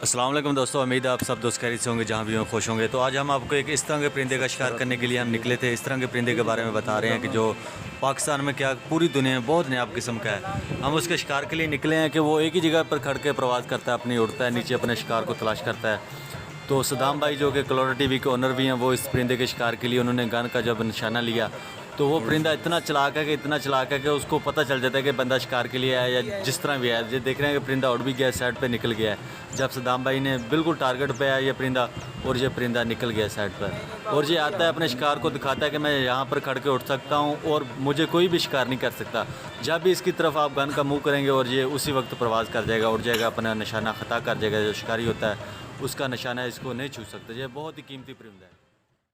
अस्सलाम वालेकुम दोस्तों, उम्मीद है आप सब दोस्त खैरियत से होंगे, जहाँ भी हों खुश होंगे। तो आज हम आपको एक इस तरह के परिंदे का शिकार करने के लिए हम निकले थे। इस तरह के परिंदे के बारे में बता रहे हैं कि जो पाकिस्तान में क्या पूरी दुनिया में बहुत नायाब किस्म का है। हम उसके शिकार के लिए निकले हैं कि वो एक ही जगह पर खड़ के प्रवास करता है, अपनी उड़ता है, नीचे अपने शिकार को तलाश करता है। तो सदाम भाई जो कि कलोरा टीवी के ओनर भी हैं, वो इस परिंदे के शिकार के लिए उन्होंने गन का जब निशाना लिया तो वो परिंदा इतना चालाक है कि उसको पता चल जाता है कि बंदा शिकार के लिए आया या जिस तरह भी आया। ये देख रहे हैं कि परिंदा उड़ भी गया, साइड पे निकल गया है। जब सदाम भाई ने बिल्कुल टारगेट पे आया ये परिंदा, और ये परिंदा निकल गया साइड पर, और ये आता है अपने शिकार को दिखाता है कि मैं यहाँ पर खड़ के उठ सकता हूँ और मुझे कोई भी शिकार नहीं कर सकता। जब भी इसकी तरफ आप गन का मुँह करेंगे और ये उसी वक्त प्रवास कर जाएगा, उड़ जाएगा, अपना निशाना ख़ता कर जाएगा। जो शिकारी होता है उसका निशाना इसको नहीं छू सकता। ये बहुत ही कीमती परिंदा है।